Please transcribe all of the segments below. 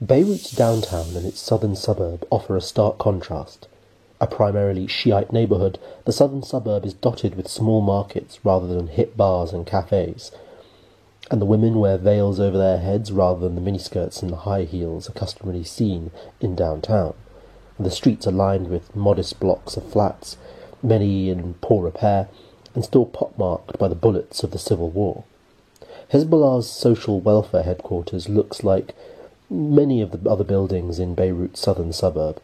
Beirut's downtown and its southern suburb offer a stark contrast. A primarily Shiite neighbourhood, the southern suburb is dotted with small markets rather than hip bars and cafes, and the women wear veils over their heads rather than the miniskirts and the high heels customarily seen in downtown. The streets are lined with modest blocks of flats, many in poor repair, and still pockmarked by the bullets of the Civil War. Hezbollah's social welfare headquarters looks like many of the other buildings in Beirut's southern suburb.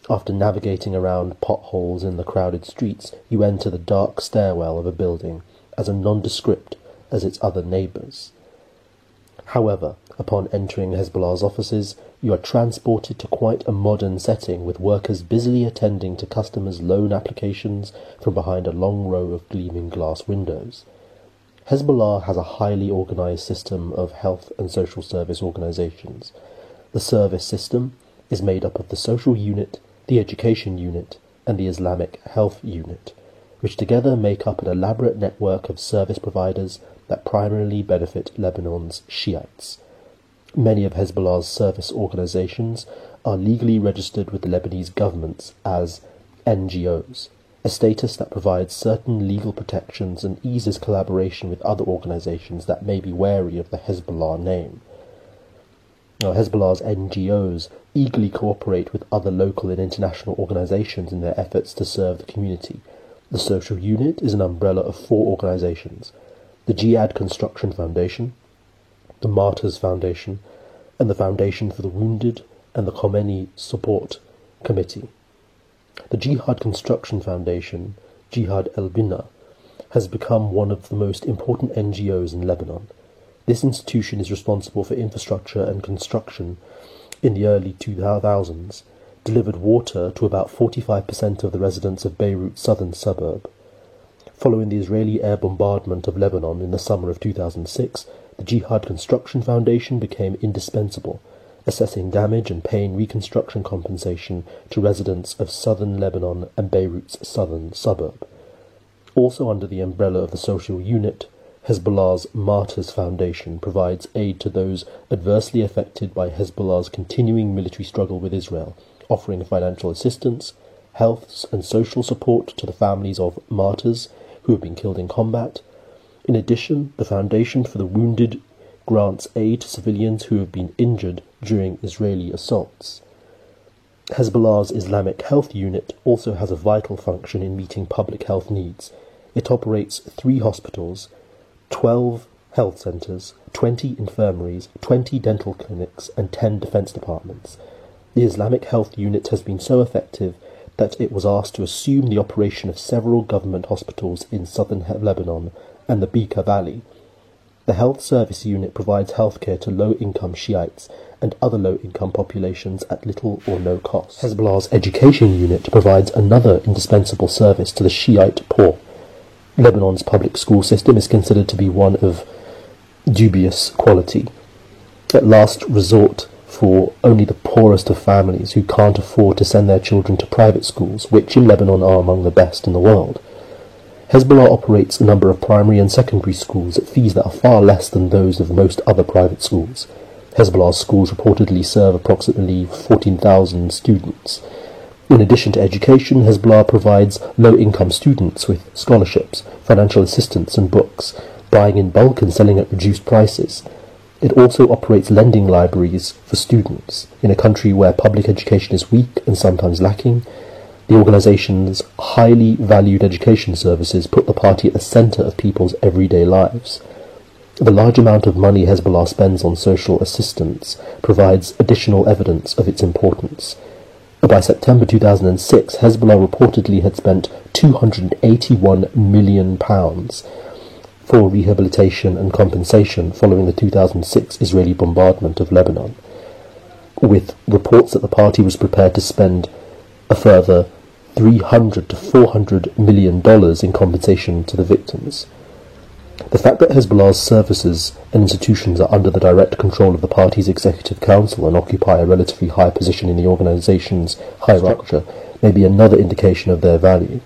After navigating around potholes in the crowded streets, you enter the dark stairwell of a building as nondescript as its other neighbours. However, upon entering Hezbollah's offices, you are transported to quite a modern setting with workers busily attending to customers' loan applications from behind a long row of gleaming glass windows. Hezbollah has a highly organised system of health and social service organisations. The service system is made up of the social unit, the education unit, and the Islamic health unit, which together make up an elaborate network of service providers that primarily benefit Lebanon's Shiites. Many of Hezbollah's service organisations are legally registered with the Lebanese government as NGOs, a status that provides certain legal protections and eases collaboration with other organisations that may be wary of the Hezbollah name. Now, Hezbollah's NGOs eagerly cooperate with other local and international organisations in their efforts to serve the community. The social unit is an umbrella of 4 organisations: the Jihad Construction Foundation, the Martyrs Foundation, and the Foundation for the Wounded, and the Khomeini Support Committee. The Jihad Construction Foundation, Jihad el-Binna, has become one of the most important NGOs in Lebanon. This institution is responsible for infrastructure and construction in the early 2000s, delivered water to about 45% of the residents of Beirut's southern suburb. Following the Israeli air bombardment of Lebanon in the summer of 2006, the Jihad Construction Foundation became indispensable, assessing damage and paying reconstruction compensation to residents of southern Lebanon and Beirut's southern suburb. Also under the umbrella of the social unit, Hezbollah's Martyrs Foundation provides aid to those adversely affected by Hezbollah's continuing military struggle with Israel, offering financial assistance, health and social support to the families of martyrs who have been killed in combat. In addition, the Foundation for the Wounded grants aid to civilians who have been injured during Israeli assaults. Hezbollah's Islamic Health Unit also has a vital function in meeting public health needs. It operates 3 hospitals, 12 health centres, 20 infirmaries, 20 dental clinics, and 10 defence departments. The Islamic Health Unit has been so effective that it was asked to assume the operation of several government hospitals in southern Lebanon and the Bekaa Valley. The Health Service Unit provides healthcare to low-income Shiites and other low-income populations at little or no cost. Hezbollah's Education Unit provides another indispensable service to the Shiite poor. Lebanon's public school system is considered to be one of dubious quality, at last resort for only the poorest of families who can't afford to send their children to private schools, which in Lebanon are among the best in the world. Hezbollah operates a number of primary and secondary schools at fees that are far less than those of most other private schools. Hezbollah's schools reportedly serve approximately 14,000 students. In addition to education, Hezbollah provides low-income students with scholarships, financial assistance and books, buying in bulk and selling at reduced prices. It also operates lending libraries for students. In a country where public education is weak and sometimes lacking, the organisation's highly valued education services put the party at the centre of people's everyday lives. The large amount of money Hezbollah spends on social assistance provides additional evidence of its importance. By September 2006, Hezbollah reportedly had spent £281 million for rehabilitation and compensation following the 2006 Israeli bombardment of Lebanon, with reports that the party was prepared to spend a further $300 to $400 million in compensation to the victims. The fact that Hezbollah's services and institutions are under the direct control of the party's executive council and occupy a relatively high position in the organisation's hierarchy may be another indication of their value.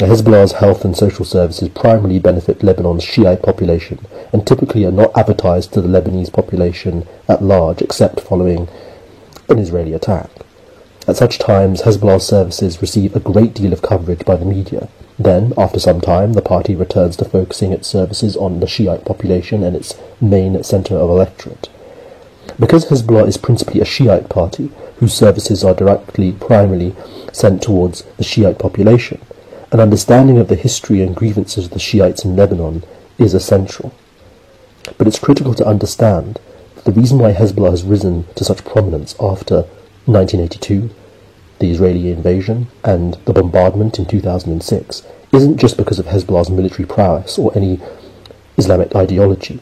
Now, Hezbollah's health and social services primarily benefit Lebanon's Shiite population and typically are not advertised to the Lebanese population at large except following an Israeli attack. At such times, Hezbollah's services receive a great deal of coverage by the media. Then, after some time, the party returns to focusing its services on the Shiite population and its main centre of electorate. Because Hezbollah is principally a Shiite party, whose services are primarily sent towards the Shiite population, an understanding of the history and grievances of the Shiites in Lebanon is essential. But it's critical to understand that the reason why Hezbollah has risen to such prominence after 1982, the Israeli invasion, and the bombardment in 2006, isn't just because of Hezbollah's military prowess or any Islamic ideology.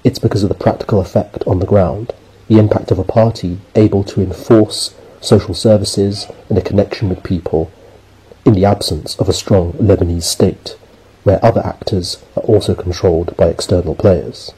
It's because of the practical effect on the ground, the impact of a party able to enforce social services and a connection with people in the absence of a strong Lebanese state, where other actors are also controlled by external players.